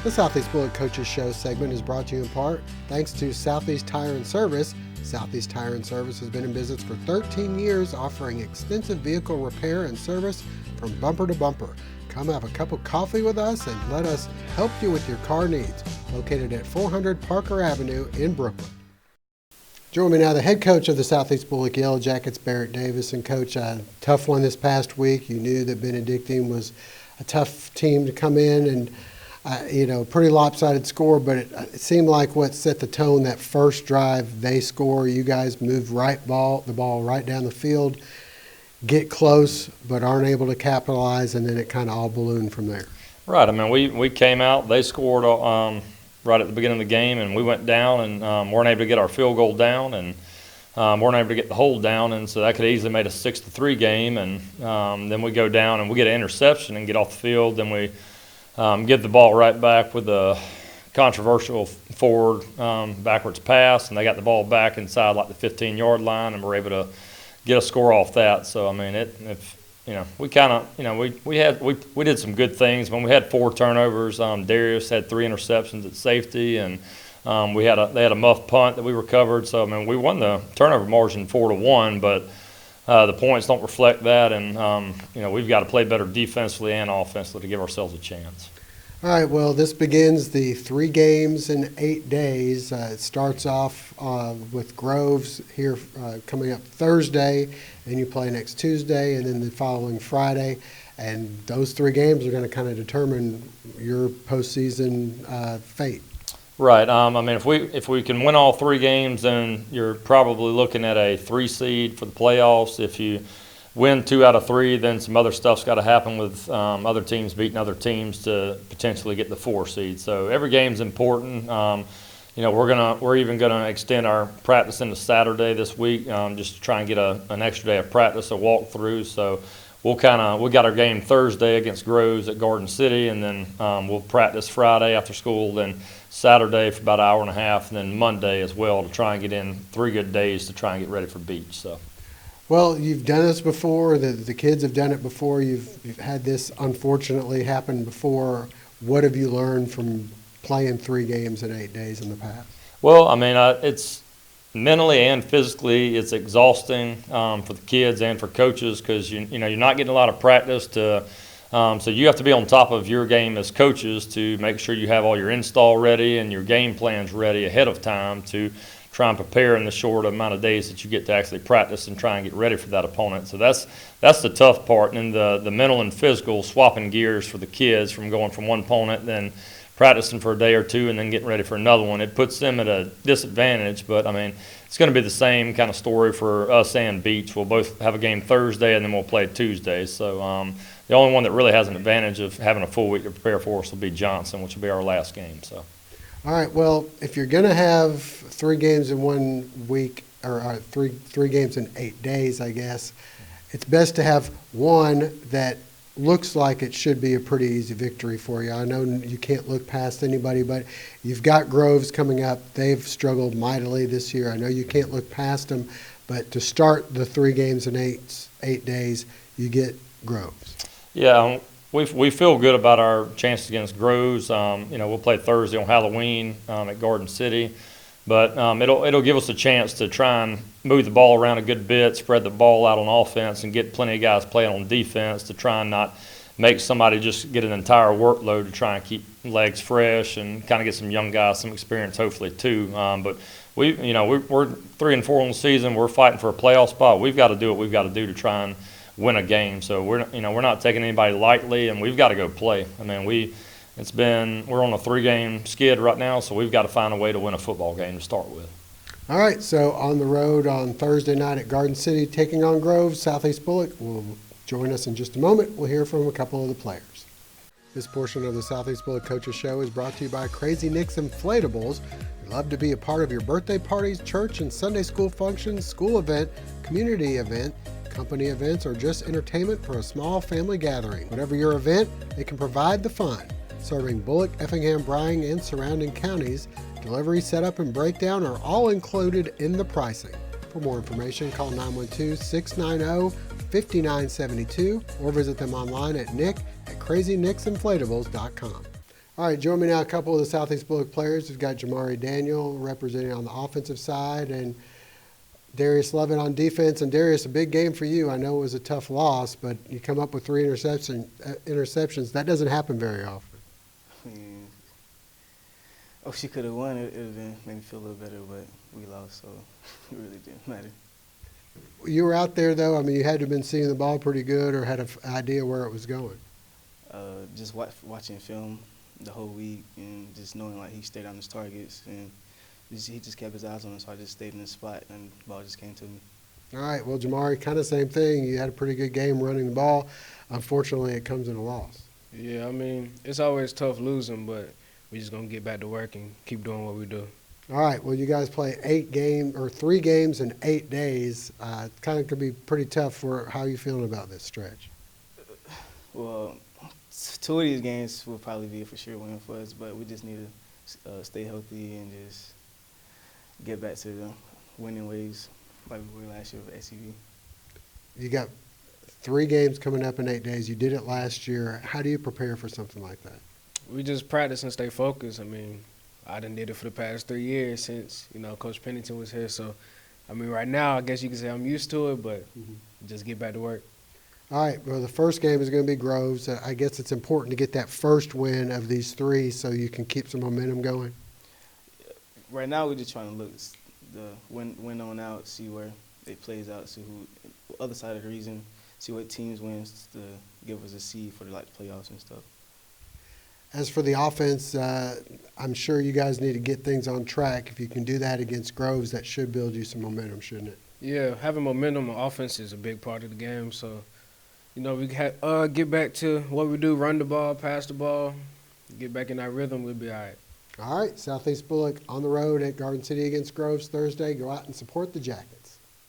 The Southeast Bulloch Coaches Show segment is brought to you in part thanks to Southeast Tire and Service. Southeast Tire and Service has been in business for 13 years, offering extensive vehicle repair and service from bumper to bumper. Come have a cup of coffee with us and let us help you with your car needs. Located at 400 Parker Avenue in Brooklyn. Join me now, the head coach of the Southeast Bulloch Yellow Jackets, Barrett Davis. And Coach, a tough one this past week. You knew that Benedictine was a tough team to come in and pretty lopsided score, but it seemed like what set the tone that first drive, they score, you guys move the ball right down the field, get close, but aren't able to capitalize, and then it kind of all ballooned from there. Right. I mean, we came out, they scored right at the beginning of the game, and we went down and weren't able to get our field goal down, and weren't able to get the hold down, and so that could easily made a 6-3 game, and then we go down and we get an interception and get off the field, then we give the ball right back with a controversial forward backwards pass, and they got the ball back inside like the 15-yard line, and we're able to get a score off that. So I mean, we did some good things. When we had 4 turnovers, Darius had 3 interceptions at safety, and they had a muff punt that we recovered. So I mean, we won the turnover margin 4-1, but the points don't reflect that, and we've got to play better defensively and offensively to give ourselves a chance. All right, well, this begins the 3 games in 8 days. It starts off with Groves here coming up Thursday, and you play next Tuesday, and then the following Friday. And those 3 games are going to kind of determine your postseason fate. Right. I mean, if we can win all 3 games, then you're probably looking at a 3 seed for the playoffs. If you win 2 out of 3, then some other stuff's got to happen with other teams beating other teams to potentially get the 4 seed. So every game's important. We're even gonna extend our practice into Saturday this week, just to try and get an extra day of practice, a walkthrough. So we got our game Thursday against Groves at Garden City, and then we'll practice Friday after school, then Saturday for about an hour and a half, and then Monday as well to try and get in 3 good days to try and get ready for beach. So. Well, you've done this before. The kids have done it before. You've had this unfortunately happen before. What have you learned from playing 3 games in 8 days in the past? Well, I mean, it's mentally and physically it's exhausting for the kids and for coaches because you're not getting a lot of practice to. So you have to be on top of your game as coaches to make sure you have all your install ready and your game plans ready ahead of time to try and prepare in the short amount of days that you get to actually practice and try and get ready for that opponent. So that's the tough part. And then the mental and physical swapping gears for the kids from going from one opponent, then practicing for a day or 2, and then getting ready for another one. It puts them at a disadvantage, but I mean, it's going to be the same kind of story for us and Beach. We'll both have a game Thursday, and then we'll play Tuesday. So the only one that really has an advantage of having a full week to prepare for us will be Johnson, which will be our last game. So. All right, well, if you're going to have 3 games in 1 week, or three games in 8 days, I guess, it's best to have one that looks like it should be a pretty easy victory for you. I know you can't look past anybody, but you've got Groves coming up. They've struggled mightily this year. I know you can't look past them, but to start the 3 games in 8 days, you get Groves. Yeah, we feel good about our chances against Groves. We'll play Thursday on Halloween at Garden City, but it'll give us a chance to try and move the ball around a good bit, spread the ball out on offense, and get plenty of guys playing on defense to try and not make somebody just get an entire workload to try and keep legs fresh and kind of get some young guys some experience hopefully too. But we're 3-4 on the season. We're fighting for a playoff spot. We've got to do what we've got to do to try and win a game. So we're not taking anybody lightly, and we've got to go play. I mean, we're on a 3-game skid right now, so we've got to find a way to win a football game to start with. All right, so on the road on Thursday night at Garden City, taking on Groves, Southeast Bulloch will join us in just a moment. We'll hear from a couple of the players. This portion of the Southeast Bulloch Coaches Show is brought to you by Crazy Nick's Inflatables. We'd love to be a part of your birthday parties, church and Sunday school functions, school event, community event, company events, or just entertainment for a small family gathering. Whatever your event, they can provide the fun. Serving Bulloch, Effingham, Bryan, and surrounding counties, delivery, setup, and breakdown are all included in the pricing. For more information, call 912-690-5972 or visit them online at crazynicksinflatables.com. All right, join me now, a couple of the Southeast Bulloch players. We've got Jamari Daniel representing on the offensive side and Darius Lovett on defense. And Darius, a big game for you. I know it was a tough loss, but you come up with 3 interceptions. That doesn't happen very often. I mean, she could have won. It would have made me feel a little better, but we lost, so it really didn't matter. You were out there, though. I mean, you had to have been seeing the ball pretty good or had an idea where it was going. Just watching film the whole week and just knowing, like, he stayed on his targets and he just kept his eyes on us, so I just stayed in the spot and the ball just came to me. All right, well, Jamari, kind of same thing. You had a pretty good game running the ball. Unfortunately, it comes in a loss. Yeah, I mean, it's always tough losing, but we're just going to get back to work and keep doing what we do. All right, well, you guys play 3 games in 8 days. It kind of could be pretty tough. For how you feeling about this stretch? Well, 2 of these games will probably be a for sure win for us, but we just need to stay healthy and just get back to the winning ways like we were last year with SUV. You got 3 games coming up in 8 days. You did it last year. How do you prepare for something like that? We just practice and stay focused. I mean, I done did it for the past 3 years since, Coach Pennington was here. So, I mean, right now, I guess you can say I'm used to it, but just get back to work. All right, well, the first game is going to be Groves. I guess it's important to get that first win of these 3 so you can keep some momentum going. Right now, we're just trying to look the win on out, see where it plays out, see who other side of the region, see what teams wins to give us a seed for the playoffs and stuff. As for the offense, I'm sure you guys need to get things on track. If you can do that against Groves, that should build you some momentum, shouldn't it? Yeah, having momentum on offense is a big part of the game. So, we get back to what we do, run the ball, pass the ball, get back in our rhythm, we'll be all right. All right, Southeast Bulloch on the road at Garden City against Groves Thursday. Go out and support the Jackets.